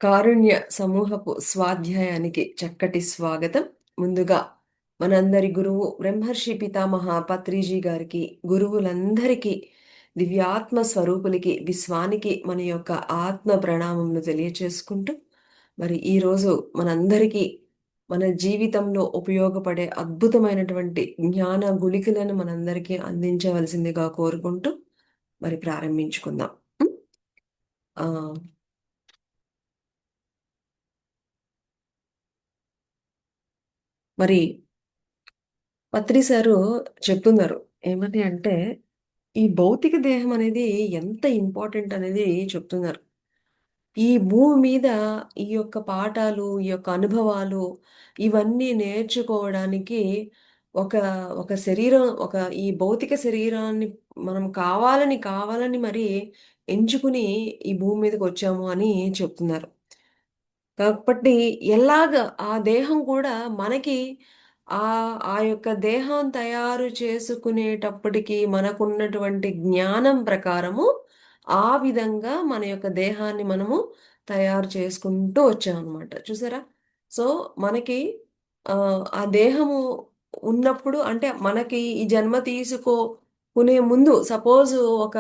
కారుణ్య సమూహపు స్వాధ్యాయానికి చక్కటి స్వాగతం. ముందుగా మనందరి గురువు బ్రహ్మర్షి పితామహ పత్రిజీ గారికి, గురువులందరికీ, దివ్యాత్మ స్వరూపులకి, విశ్వానికి మన యొక్క ఆత్మ ప్రణామములు తెలియచేసుకుంటూ, మరి ఈరోజు మనందరికీ మన జీవితంలో ఉపయోగపడే అద్భుతమైనటువంటి జ్ఞాన గుళికలను మనందరికీ అందించవలసిందిగా కోరుకుంటూ మరి ప్రారంభించుకుందాం. ఉం? ఆ మరి పత్రి సారు చెప్తున్నారు. ఏమని అంటే, ఈ భౌతిక దేహం అనేది ఎంత ఇంపార్టెంట్ అనేది చెప్తున్నారు. ఈ భూమి మీద ఈ యొక్క పాఠాలు, ఈ యొక్క అనుభవాలు ఇవన్నీ నేర్చుకోవడానికి ఒక ఒక శరీరం ఈ భౌతిక శరీరాన్ని మనం కావాలని మరి ఎంచుకుని ఈ భూమి మీదకొచ్చాము అని చెప్తున్నారు. కాబట్టి ఎలాగ ఆ దేహం కూడా మనకి ఆ యొక్క దేహం తయారు చేసుకునేటప్పటికి మనకున్నటువంటి జ్ఞానం ప్రకారము ఆ విధంగా మన యొక్క దేహాన్ని మనము తయారు చేసుకుంటూ వచ్చామన్నమాట. చూసారా? సో, మనకి ఆ దేహము ఉన్నప్పుడు అంటే మనకి ఈ జన్మ తీసుకోకునే ముందు సపోజ్ ఒక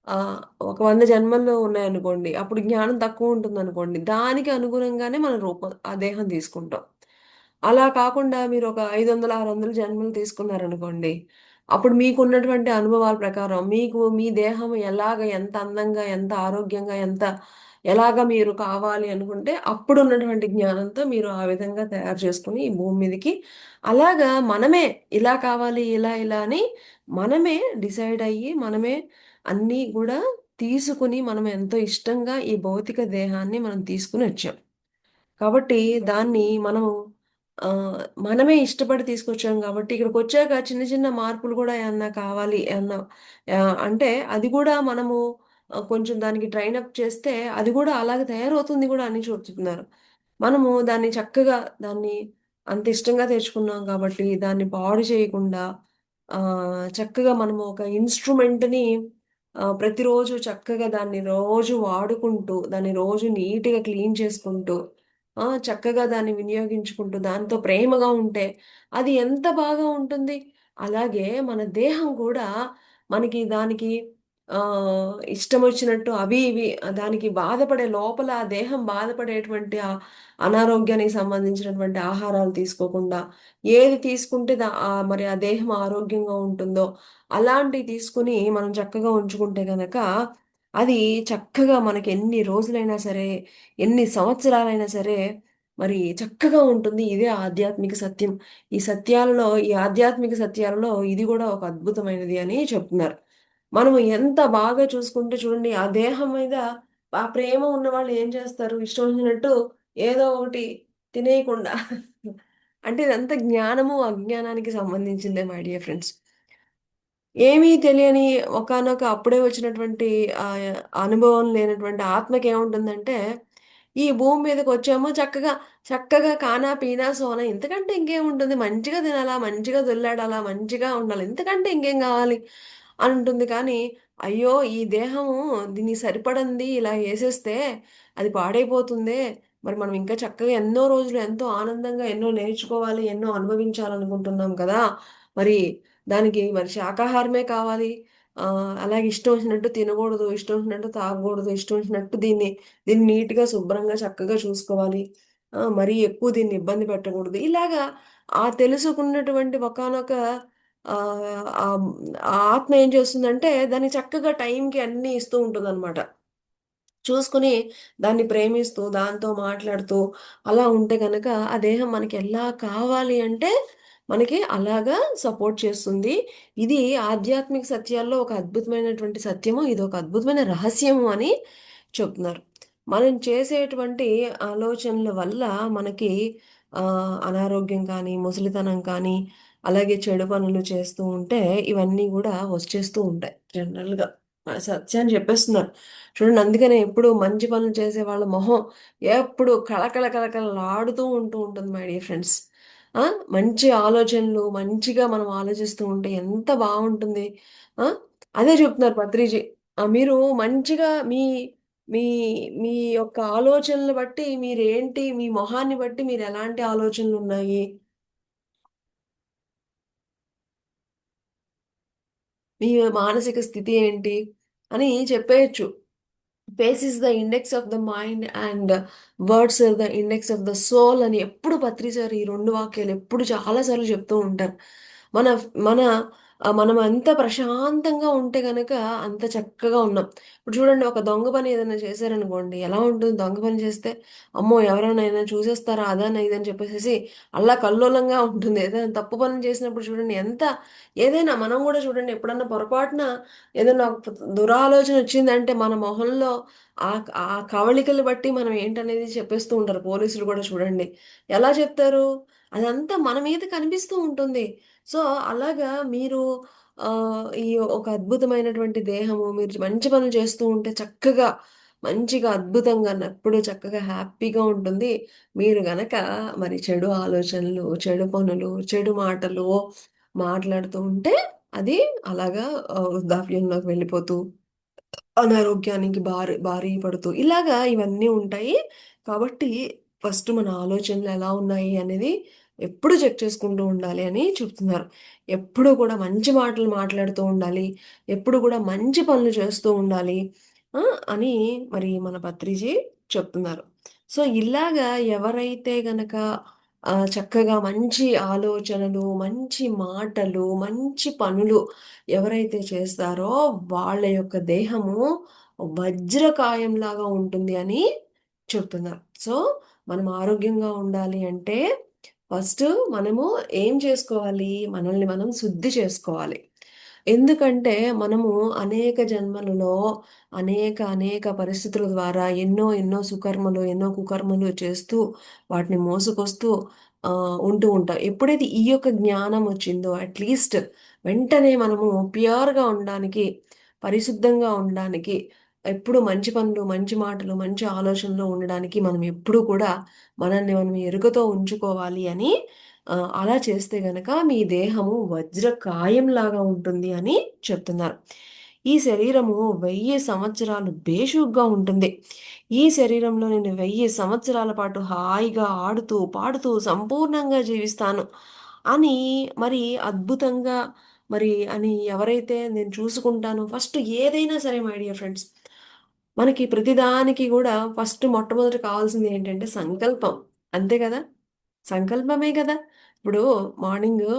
ఆహ్, ఒక 100 జన్మలు ఉన్నాయనుకోండి. అప్పుడు జ్ఞానం తక్కువుంటుందనుకోండి. దానికి అనుగుణంగానే మన రూపం ఆ దేహం తీసుకుంటాం. అలా కాకుండా మీరొక 500, 600 జన్మలు తీసుకున్నారనుకోండి. అప్పుడు మీకున్నటువంటి అనుభవాల ప్రకారం మీకు మీ దేహం ఎంత అందంగా, ఎంత ఆరోగ్యంగా, ఎలాగా మీరు కావాలి అనుకుంటే అప్పుడున్నటువంటి జ్ఞానంతో మీరు ఆ విధంగా తయారు చేసుకొని ఈ భూమి మీదకి అలాగా మనమే ఇలా కావాలి, ఇలా అని మనమే డిసైడ్ అయ్యి, మనమే అన్నీ గూడా తీసుకొని మనం ఎంతో ఇష్టంగా ఈ భౌతిక దేహాన్ని మనం తీసుకొనొచ్చాం. కాబట్టి దాన్ని మనము మనమే ఇష్టపడి తీసుకొచ్చాం గాబట్టి ఇక్కడికొచ్చాక చిన్న చిన్న మార్పులు గూడా ఏమన్నా కావాలి అంటే అది గూడా మనము కొంచెం దానికి ట్రైన్ అప్ చేస్తే అది గూడా అలాగే తయారవుతుంది గూడా అని చెప్తున్నారు. మనము దాన్ని చక్కగా దాన్ని అంత ఇష్టంగా తెచ్చుకున్నాం కాబట్టి దాన్ని పాడు చేయకుండా చక్కగా మనము ఒక ఇన్‌స్ట్రుమెంట్‌ని ప్రతిరోజు చక్కగా దాన్ని రోజు వాడుకుంటూ, దాన్ని రోజు నీట్‌గా క్లీన్ చేసుకుంటూ, చక్కగా దాన్ని వినియోగించుకుంటూ, దాంతో ప్రేమగా ఉంటే అది ఎంత బాగా ఉంటుంది. అలాగే మన దేహం కూడా మనకి దానికి ఇష్టమొచ్చినట్టు అవి ఇవి దానికి బాధపడే లోపల ఆ దేహం బాధపడేటువంటి అనారోగ్యానికి సంబంధించినటువంటి ఆహారాలు తీసుకోకుండా, ఏది తీసుకుంటే మరి ఆ దేహం ఆరోగ్యంగా ఉంటుందో, అలాంటివి తీసుకొని మనం చక్కగా ఉంచుకుంటే గనక, అది చక్కగా మనకి ఎన్ని రోజులైనా సరే, ఎన్ని సంవత్సరాలైనా సరే, మరి చక్కగా ఉంటుంది. ఇదే ఆధ్యాత్మిక సత్యం. ఈ ఆధ్యాత్మిక సత్యాలలో ఇది గూడా ఒక అద్భుతమైనది అని చెప్తున్నారు. మనము ఎంత బాగా చూసుకుంటే చూడండి, ఆ దేహం మీద ఆ ప్రేమ ఉన్నవాళ్ళు ఏం చేస్తారు? ఇష్టం వచ్చినట్టు ఏదో ఒకటి తినేయకుండా అంటే ఇదంతా జ్ఞానము, అజ్ఞానానికి సంబంధించిందే మై డియర్ ఫ్రెండ్స్. ఏమీ తెలియని ఒకానొక అప్పుడే వచ్చినటువంటి అనుభవం లేనటువంటి ఆత్మకేముంటుందంటే, ఈ భూమి మీదకొచ్చాము చక్కగా ఖానా, పీనా, సోనా ఇంతకంటే ఇంకేముంటుంది? మంచిగా తినాలా, మంచిగా దొర్లాడాలా, మంచిగా ఉండాలి. ఇంతకంటే ఇంకేం గావాలి? అనుంటుంది కానీ, అయ్యో! ఈ దేహము దీనికి సరిపడంది ఇలా యేసేస్తే అది పాడైపోతుందే. మరి మనం ఇంకా చక్కగా ఎన్నో రోజులు ఎంతో ఆనందంగా ఎన్నో నేర్చుకోవాలి, ఎన్నో అనుభవించాలనుకుంటున్నాం కదా! మరి దానికి మరి శాకాహారమే కావాలి. అలాగే ఇష్టం వచ్చినట్టు తినకూడదు, ఇష్టం వచ్చినట్టు తాగకూడదు, ఇష్టం వచ్చినట్టు దీన్ని నీట్‌గా, శుభ్రంగా, చక్కగా చూసుకోవాలి. మరీ ఎక్కువ దీన్ని ఇబ్బంది పెట్టకూడదు. ఇలాగా తెలుసుకున్నటువంటి ఒకానొక ఆ ఆత్మ ఏం చేస్తుందంటే, దాన్ని చక్కగా టైంకి అన్నీ ఇస్తూ ఉంటుందనమాట. చూసుకొని దాన్ని ప్రేమిస్తూ, దాంతో మాట్లాడుతూ అలా ఉంటే గనక ఆ దేహం మనకి ఎలా కావాలి అంటే మనకి అలాగా సపోర్ట్ చేస్తుంది. ఇది ఆధ్యాత్మిక సత్యాల్లో ఒక అద్భుతమైనటువంటి సత్యము. ఇదొక అద్భుతమైన రహస్యము అని చెప్తున్నారు. మనం చేసేటువంటి ఆలోచనల వల్ల మనకి అనారోగ్యం కానీ, ముసలితనం కానీ, అలాగే చెడు పనులు చేస్తూ ఉంటే ఇవన్నీ గూడా వచ్చేస్తూ ఉంటాయి జనరల్‌గా. సత్యాన్ని చెప్పేస్తున్నారు. చూడండి అందుకనే ఎప్పుడు మంచి పనులు చేసే వాళ్ళ మొహం ఎప్పుడు కళకళలాడుతూ ఉంటుంది మై డియర్ ఫ్రెండ్స్. ఆ! మంచి ఆలోచనలు, మంచిగా మనం ఆలోచిస్తూ ఉంటే ఎంత బావుంటుంది. ఆ! అదే చెప్తున్నారు పత్రిజీ. మీరు మంచిగా మీ మీ యొక్క ఆలోచనలు బట్టి మీరేంటి, మీ మొహాన్ని బట్టి మీరెలాంటి ఆలోచనలున్నాయి, మీ మానసిక స్థితి ఏంటి అని చెప్పేయొచ్చు. Face is the index of the mind and words are the index of the soul అని ఎప్పుడు పత్రి సార్ ఈ 2 వాక్యాలు ఎప్పుడు చాలా సార్లు చెప్తూ ఉంటారు. మన మన మనం ఎంత ప్రశాంతంగా ఉంటే గనక అంత చక్కగా ఉన్నాం. ఇప్పుడు చూడండి, ఒక దొంగ పని ఏదైనా చేశారనుకోండి, ఎలా ఉంటుంది దొంగ పని చేస్తే? అమ్మో! ఎవరైనా ఏమైనా చూసేస్తారా? అదనా ఇదని చెప్పేసేసి అల్లకల్లోలంగా ఉంటుంది. ఏదైనా తప్పు పనులు చేసినప్పుడు చూడండి ఎంత, ఏదైనా మనం గూడా చూడండి ఎప్పుడన్నా పొరపాటున ఏదైనా ఒక దురాలోచన వచ్చిందంటే మన మొహంలో ఆ కవళికలు బట్టి మనం ఏంటనేది చెప్పేస్తూ ఉంటారు. పోలీసులు కూడా చూడండి. ఎలా చెప్తారు? అదంతా మన మీద కనిపిస్తూ ఉంటుంది. సో, అలాగా మీరు ఈ ఒక అద్భుతమైనటువంటి దేహము, మీరు మంచి పనులు చేస్తూ ఉంటే చక్కగా, మంచిగా, అద్భుతంగా ఎప్పుడూ చక్కగా హ్యాపీగా ఉంటుంది. మీరు గనక మరి చెడు ఆలోచనలు, చెడు పనులు, చెడు మాటలు మాట్లాడుతూ ఉంటే అది అలాగా వృద్ధాప్యంలోకి వెళ్ళిపోతూ అనారోగ్యానికి భారీ పడుతూ ఇలాగా ఇవన్నీ ఉంటాయి. కాబట్టి ఫస్ట్ మన ఆలోచనలు ఎలా ఉన్నాయి అనేది ఎప్పుడు చెక్ చేసుకుంటూ ఉండాలి అని చెప్తున్నారు. ఎప్పుడు కూడా మంచి మాటలు మాట్లాడుతూ ఉండాలి. ఎప్పుడు కూడా మంచి పనులు చేస్తూ ఉండాలి. ఆ! అని మరి మన పత్రిజీ చెప్తున్నారు. సో, ఇలాగా ఎవరైతే గనక చక్కగా మంచి ఆలోచనలు, మంచి మాటలు, మంచి పనులు ఎవరైతే చేస్తారో వాళ్ళ యొక్క దేహము వజ్రకాయంలాగా ఉంటుంది అని చెప్తున్నారు. సో, మనం ఆరోగ్యంగా ఉండాలి అంటే ఫస్ట్ మనము ఏం చేసుకోవాలి? మనల్ని మనం శుద్ధి చేసుకోవాలి. ఎందుకంటే మనము అనేక జన్మలలో అనేక పరిస్థితుల ద్వారా ఎన్నో ఎన్నో సుకర్మలు, ఎన్నో కుకర్మలు చేస్తూ వాటిని మోసుకొస్తూ ఉంటూ ఉంటాం. ఎప్పుడైతే ఈ యొక్క జ్ఞానం వచ్చిందో అట్‌లీస్ట్ వెంటనే మనము ప్యూర్‌గా ఉండడానికి, పరిశుద్ధంగా ఉండడానికి, ఎప్పుడు మంచి పనులు, మంచి మాటలు, మంచి ఆలోచనలు ఉండడానికి మనం ఎప్పుడూ కూడా మనల్ని మనం ఎరుకతో ఉంచుకోవాలి అని అలా చేస్తే గనక మీ దేహము వజ్రకాయంలాగా ఉంటుంది అని చెప్తున్నారు. ఈ శరీరము 1000 సంవత్సరాలు బేషుగ్గా ఉంటుంది. ఈ శరీరంలో నేను 1000 సంవత్సరాల పాటు హాయిగా ఆడుతూ, పాడుతూ సంపూర్ణంగా జీవిస్తాను అని మరి అద్భుతంగా మరి అని ఎవరైతే నేను చూసుకుంటానో ఫస్ట్ ఏదైనా సరే మై డియర్ ఫ్రెండ్స్, మనకి ప్రతిదానికి గూడా ఫస్ట్ మొట్టమొదట కావాల్సింది ఏంటంటే సంకల్పం. అంతే గదా! సంకల్పమే గదా! ఇప్పుడు మార్నింగు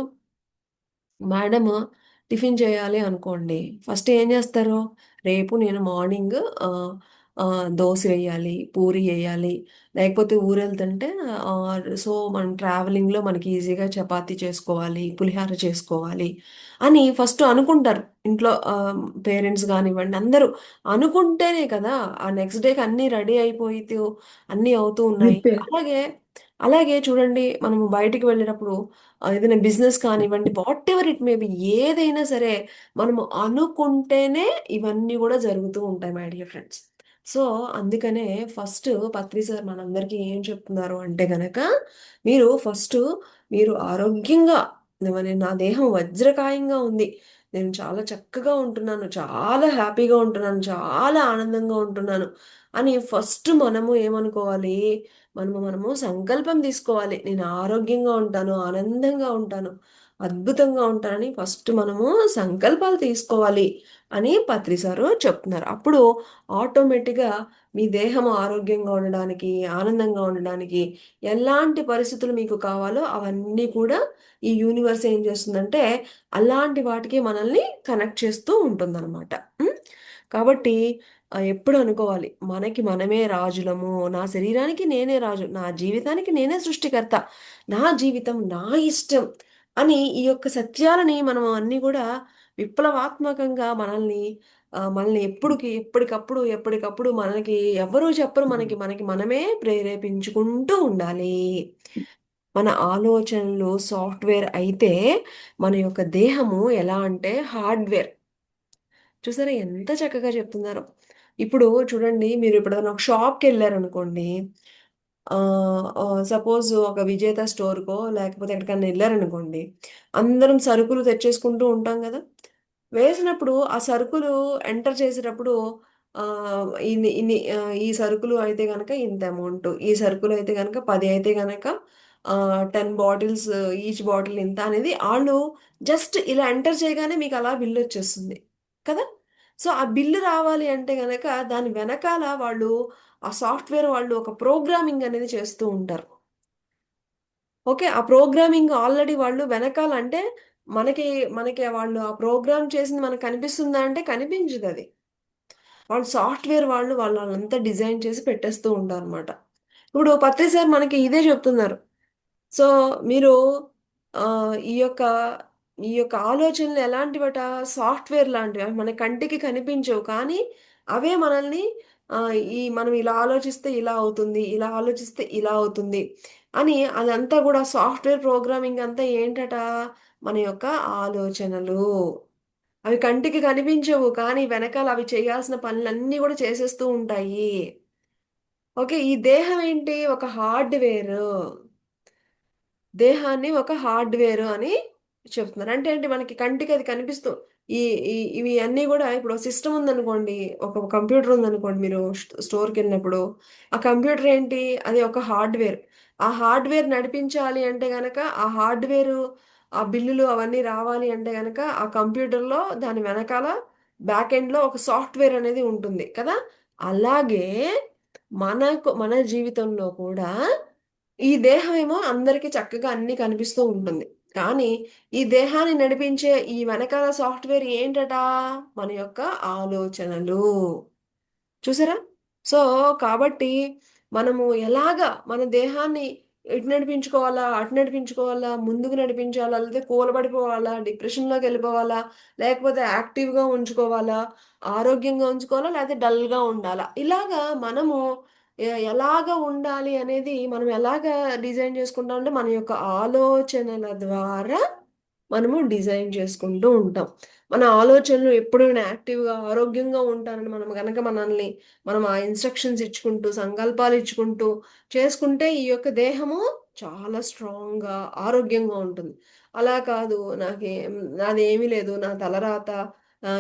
మేడము టిఫిన్ చేయాలి అనుకోండి. ఫస్ట్ ఏం జేస్తారు? రేపు నేను మార్నింగ్ ఆహ్, దోస ఎయ్యాలి, పూరి ఎయ్యాలి, లేకపోతే ఊరెళ్తుంటే సో, మనం ట్రావెలింగ్‌లో మనకి ఈజీగా చపాతీ చేసుకోవాలి, పులిహోర చేసుకోవాలి అని ఫస్ట్ అనుకుంటారు. ఇంట్లో పేరెంట్స్ గానివ్వండి అందరూ అనుకుంటేనే కదా! ఆ నెక్స్ట్ డేకి అన్నీ రెడీ అయిపోయితూ అన్నీ అవుతూ ఉన్నాయి. ప్రిపేర్. అలాగే చూడండి మనము బయటికి వెళ్ళేటప్పుడు ఏదైనా బిజినెస్ కానివ్వండి, వాటెవర్ ఇట్ మే బి ఏదైనా సరే మనము అనుకుంటేనే ఇవన్నీ గూడా జరుగుతూ ఉంటాయి మై డియర్ ఫ్రెండ్స్. సో, అందుకనే ఫస్ట్ పత్రి సార్ మనందరికీ ఏం చెప్తున్నారు అంటే గనక, మీరు ఫస్టు మీరు ఆరోగ్యంగా నా దేహం వజ్రకాయంగా ఉంది. నేను చాలా చక్కగా ఉంటున్నాను. చాలా హ్యాపీగా ఉంటున్నాను. చాలా ఆనందంగా ఉంటున్నాను అని ఫస్ట్ మనము ఏమనుకోవాలి? మనము సంకల్పం తీసుకోవాలి. నేను ఆరోగ్యంగా ఉంటాను, ఆనందంగా ఉంటాను, అద్భుతంగా ఉంటానని ఫస్ట్ మనము సంకల్పాలు తీసుకోవాలి అని పత్రి సారు చెప్తున్నారు. అప్పుడు ఆటోమేటిక్‌గా మీ దేహం ఆరోగ్యంగా ఉండడానికి, ఆనందంగా ఉండడానికి ఎలాంటి పరిస్థితులు మీకు కావాలో అవన్నీ కూడా ఈ యూనివర్స్ ఏం చేస్తుందంటే అలాంటి వాటికి మనల్ని కనెక్ట్ చేస్తూ ఉంటుందనమాట. హ్మ్. కాబట్టి ఎప్పుడు అనుకోవాలి. మనకి మనమే రాజులము. నా శరీరానికి నేనే రాజు. నా జీవితానికి నేనే సృష్టికర్త. నా జీవితం నా ఇష్టం అని ఈ యొక్క సత్యాలని మనం అన్నీ గూడా విప్లవాత్మకంగా మనల్ని ఎప్పటికప్పుడు మనకి ఎవ్వరు చెప్పరు మనకి. మనకి మనమే ప్రేరేపించుకుంటూ ఉండాలి. మన ఆలోచనలు సాఫ్ట్‌వేర్ అయితే, మన యొక్క దేహము ఎలా అంటే హార్డ్‌వేర్. చూసారా ఎంత చక్కగా చెప్తున్నారో. ఇప్పుడు చూడండి మీరు ఎప్పుడైనా ఒక షాప్‌కెళ్లారనుకోండి. సపోజ్ ఒక విజేత స్టోర్‌కో లేకపోతే ఎక్కడికన్నా ఎళ్లారనుకోండి. అందరం సరుకులు తెచ్చేసుకుంటూ ఉంటాం గదా! వేసినప్పుడు ఆ సరుకులు ఎంటర్ చేసేటప్పుడు ఈ సరుకులు అయితే గనక ఇంత అమౌంట్. ఈ సరుకులు అయితే గనక 10 అయితే గనక 10 బాటిల్స్, ఈచ్ బాటిల్ ఇంత అనేది ఆళ్ళు జస్ట్ ఇలా ఎంటర్ చేయగానే మీకు అలా బిల్ వచ్చేస్తుంది కదా! సో, ఆ బిల్లు రావాలి అంటే గనక దాని వెనకాల వాళ్ళు ఆ సాఫ్ట్‌వేర్ వాళ్ళు ఒక ప్రోగ్రామింగ్ అనేది చేస్తూ ఉంటారు. ఓకే. ఆ ప్రోగ్రామింగ్ ఆల్రెడీ వాళ్ళు వెనకాల అంటే మనకి మనకి వాళ్ళు ఆ ప్రోగ్రామ్ చేసింది మనకు కనిపిస్తుందా అంటే కనిపించదది. వాళ్ళు సాఫ్ట్‌వేర్ వాళ్ళంతా డిజైన్ చేసి పెట్టేస్తూ ఉంటారనమాట. ఇప్పుడు పత్రి సార్ మనకి ఇదే చెప్తున్నారు. సో, మీరు ఈ యొక్క ఆలోచనలు ఎలాంటివట సాఫ్ట్‌వేర్ లాంటివి. అవి మన కంటికి కనిపించవు. కానీ అవే మనల్ని మనం ఇలా ఆలోచిస్తే ఇలా అవుతుంది. ఇలా ఆలోచిస్తే ఇలా అవుతుంది. అని అదంతా గూడా సాఫ్ట్‌వేర్ ప్రోగ్రామింగ్ అంతా ఏంటట? మన యొక్క ఆలోచనలు. అవి కంటికి కనిపించవు. కానీ వెనకాల అవి చేయాల్సిన పనులన్నీ గూడా చేసేస్తూ ఉంటాయి. ఓకే. ఈ దేహం ఏంటి? ఒక హార్డ్‌వేరు. దేహాన్ని ఒక హార్డ్‌వేరు అని చెప్తున్నారు. అంటే ఏంటి మనకి కంటికి అది కనిపిస్తూ ఈ ఈ ఇవి అన్నీ గూడా ఇప్పుడు సిస్టమ్ ఉందనుకోండి, ఒక కంప్యూటర్ ఉందనుకోండి మీరు స్టోర్‌కెళ్ళినప్పుడు, ఆ కంప్యూటర్ ఏంటి? అది ఒక హార్డ్‌వేర్. ఆ హార్డ్‌వేర్ నడిపించాలి అంటే గనక ఆ హార్డ్‌వేరు ఆ బిల్లులు అవన్నీ రావాలి అంటే గనక ఆ కంప్యూటర్‌లో దాని వెనకాల బ్యాక్ ఎండ్‌లో ఒక సాఫ్ట్‌వేర్ అనేది ఉంటుంది కదా! అలాగే మన జీవితంలో కూడా ఈ దేహమేమో అందరికి చక్కగా అన్నీ కనిపిస్తూ ఉంటుంది. కానీ, ఈ దేహాన్ని నడిపించే ఈ వెనకాల సాఫ్ట్‌వేర్ ఏంటట? మన యొక్క ఆలోచనలు. చూసారా? సో, కాబట్టి మనము ఎలాగా మన దేహాన్ని ఎటు నడిపించుకోవాలా? అటు నడిపించుకోవాలా? ముందుకు నడిపించాలా? లేతే కూలబడిపోవాలా? డిప్రెషన్‌లోకెళ్ళిపోవాలా? లేకపోతే యాక్టివ్‌గా ఉంచుకోవాలా? ఆరోగ్యంగా ఉంచుకోవాలా? లేతే డల్‌గా ఉండాలా? ఇలాగా మనము ఎలాగా ఉండాలి అనేది మనం ఎలాగా డిజైన్ చేసుకుంటామంటే మన యొక్క ఆలోచనల ద్వారా మనము డిజైన్ చేసుకుంటూ ఉంటాం. మన ఆలోచనలు ఎప్పుడైనా యాక్టివ్‌గా, ఆరోగ్యంగా ఉంటానని మనం గనక మనం ఆ ఇన్‌స్ట్రక్షన్స్ ఇచ్చుకుంటూ, సంకల్పాలు ఇచ్చుకుంటూ చేసుకుంటే ఈ యొక్క దేహము చాలా స్ట్రాంగ్‌గా, ఆరోగ్యంగా ఉంటుంది. అలా కాదు నాదేమీ లేదు. నా తలరాత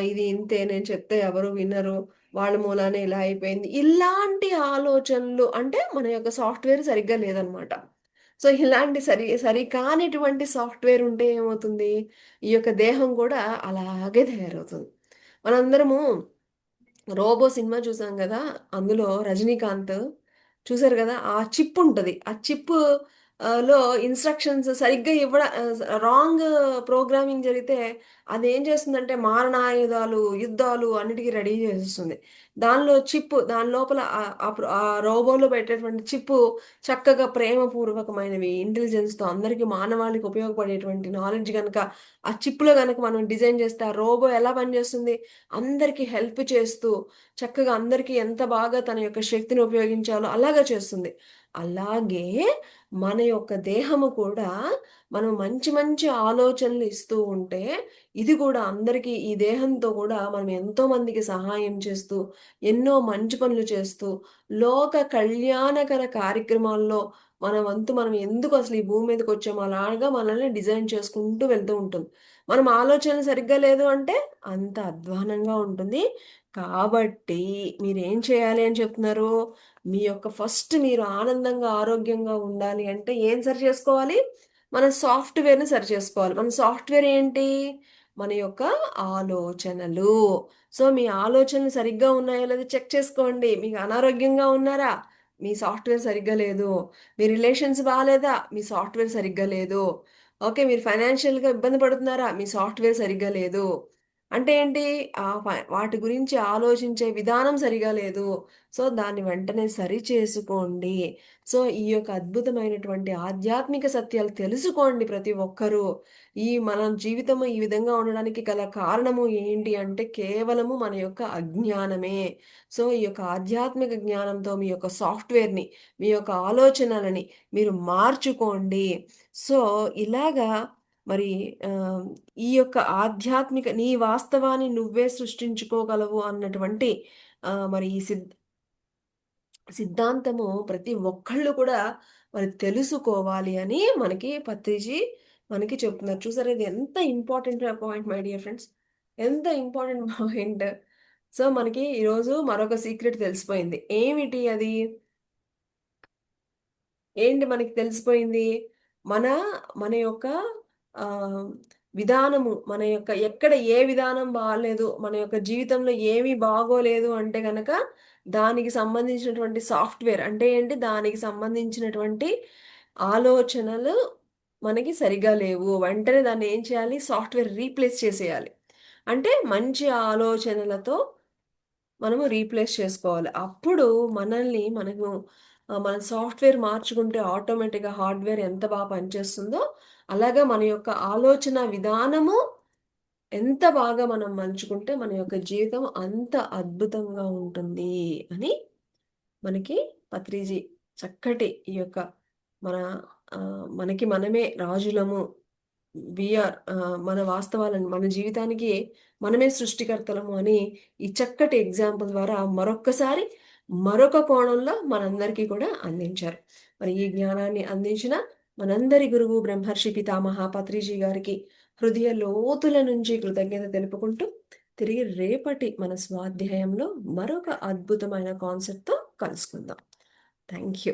ఇది ఇంతే. నేను చెప్తే ఎవరు వినరు. వాళ్ళ మూలానే ఇలా అయిపోయింది. ఇలాంటి ఆలోచనలు అంటే మన యొక్క సాఫ్ట్‌వేర్ సరిగ్గా లేదనమాట. సో, ఇలాంటి సరికానిటువంటి సాఫ్ట్‌వేర్ ఉంటే ఏమవుతుంది? ఈ యొక్క దేహం కూడా అలాగే తయారవుతుంది. మనందరము 'రోబో' సినిమా చూసాం గదా! అందులో రజనీకాంత్ చూసారు గదా! ఆ చిప్ ఉంటది. ఆ చిప్ లో ఇన్‌స్ట్రక్షన్స్ సరిగ్గా రాంగ్ ప్రోగ్రామింగ్ జరిగితే అదేం చేస్తుందంటే మారణాయుధాలు, యుద్ధాలు అన్నిటికి రెడీ చేసేస్తుంది. దాని లోపల ఆ రోబోలో పెట్టేటువంటి చిప్పు చక్కగా ప్రేమపూర్వకమైనవి, ఇంటెలిజెన్స్‌తో అందరికి మానవాళికి ఉపయోగపడేటువంటి నాలెడ్జ్ గనక ఆ చిప్‌లో గనక మనం డిజైన్ చేస్తే ఆ రోబో ఎలా పనిచేస్తుంది? అందరికి హెల్ప్ చేస్తూ, చక్కగా అందరికి ఎంత బాగా తన యొక్క శక్తిని ఉపయోగించాలో అలాగా చేస్తుంది. అలాగే మన యొక్క దేహము కూడా మనం మంచి మంచి ఆలోచనలు ఇస్తూ ఉంటే, ఇది కూడా అందరికీ ఈ దేహంతో కూడా మనం ఎంతో మందికి సహాయం చేస్తూ, ఎన్నో మంచి పనులు చేస్తూ, లోక కళ్యాణకర కార్యక్రమాల్లో మన వంతు మనం ఎందుకు అసలు ఈ భూమి మీదకొచ్చామో అలాగా మనల్ని డిజైన్ చేసుకుంటూ వెళ్తూ ఉంటుంది. మనం ఆలోచనలు సరిగ్గా లేదు అంటే అంత అధ్వానంగా ఉంటుంది. కాబట్టి మీరేం చేయాలి అని చెప్తున్నారు? మీ యొక్క ఫస్ట్ మీరు ఆనందంగా, ఆరోగ్యంగా ఉండాలి అంటే ఏం సరి చేసుకోవాలి? మన సాఫ్ట్‌వేర్‌ని సరి చేసుకోవాలి. మన సాఫ్ట్‌వేర్ ఏంటి? మన యొక్క ఆలోచనలు. సో, మీ ఆలోచనలు సరిగ్గా ఉన్నాయో లేదో చెక్ చేసుకోండి. మీకు అనారోగ్యంగా ఉన్నారా? మీ సాఫ్ట్‌వేర్ సరిగ్గా లేదు. మీ రిలేషన్స్ బాలేదా? మీ సాఫ్ట్‌వేర్ సరిగ్గా లేదు. ఓకే. మీరు ఫైనాన్షియల్‌గా ఇబ్బంది పడుతున్నారా? మీ సాఫ్ట్‌వేర్ సరిగ్గా లేదు. అంటే ఏంటి? వాటి గురించి ఆలోచించే విధానం సరిగా లేదు. సో, దాన్ని వెంటనే సరిచేసుకోండి. సో, ఈ యొక్క అద్భుతమైనటువంటి ఆధ్యాత్మిక సత్యాలు తెలుసుకోండి ప్రతి ఒక్కరూ. మన జీవితము ఈ విధంగా ఉండడానికి గల కారణము ఏంటి అంటే కేవలము మన యొక్క అజ్ఞానమే. సో, ఈ యొక్క ఆధ్యాత్మిక జ్ఞానంతో మీ యొక్క సాఫ్ట్‌వేర్‌ని, మీ యొక్క ఆలోచనలని మీరు మార్చుకోండి. సో, ఇలాగా మరి ఆహ్, ఈ యొక్క నీ వాస్తవాన్ని నువ్వే సృష్టించుకోగలవు అన్నటువంటి మరి ఈ సిద్ధాంతము ప్రతి ఒక్కళ్ళు కూడా మరి తెలుసుకోవాలి అని మనకి పత్రిజీ మనకి చెప్తున్నారు. చూసారా ఇది ఎంత important point my dear friends. ఎంత ఇంపార్టెంట్ పాయింట్. సో, మనకి ఈరోజు మరొక సీక్రెట్ తెలిసిపోయింది. ఏమిటి అది? ఏంటి మనకి తెలిసిపోయింది? మన మన యొక్క ఆహ్, విధానము, మన యొక్క ఎక్కడ ఏ విధానం బాలేదు, మన యొక్క జీవితంలో ఏమి బాగోలేదు అంటే గనక, దానికి సంబంధించినటువంటి సాఫ్ట్‌వేర్ అంటే ఏంటి? దానికి సంబంధించినటువంటి ఆలోచనలు మనకి సరిగ్గా లేవు. వెంటనే దాన్ని ఏం చేయాలి? సాఫ్ట్‌వేర్ రీప్లేస్ చేసేయాలి. అంటే మంచి ఆలోచనలతో మనము రీప్లేస్ చేసుకోవాలి. అప్పుడు మనల్ని మనము మన సాఫ్ట్‌వేర్ మార్చుకుంటే ఆటోమేటిక్‌గా హార్డ్‌వేర్ ఎంత పనిచేస్తుందో, అలాగా మన యొక్క ఆలోచన విధానము ఎంత బాగా మనం మలుచుకుంటే మన యొక్క జీవితం అంత అద్భుతంగా ఉంటుంది అని మనకి పత్రిజీ చక్కటి ఈ యొక్క మన మనకి మనమే రాజులము. మన వాస్తవాలను మన జీవితానికి మనమే సృష్టికర్తలము అని ఈ చక్కటి ఎగ్జాంపుల్ ద్వారా మరొక్కసారి మరొక కోణంలో మనందరికీ కూడా అందించారు. మరి ఈ జ్ఞానాన్ని అందించిన మనందరి గురువు బ్రహ్మర్షి పితామహ పత్రిజీ గారికి హృదయ లోతుల నుంచి కృతజ్ఞత తెలుపుకుంటూ తిరిగి రేపటి మన స్వాధ్యాయంలో మరొక అద్భుతమైన కాన్సెప్ట్‌తో కలుసుకుందాం. Thank you.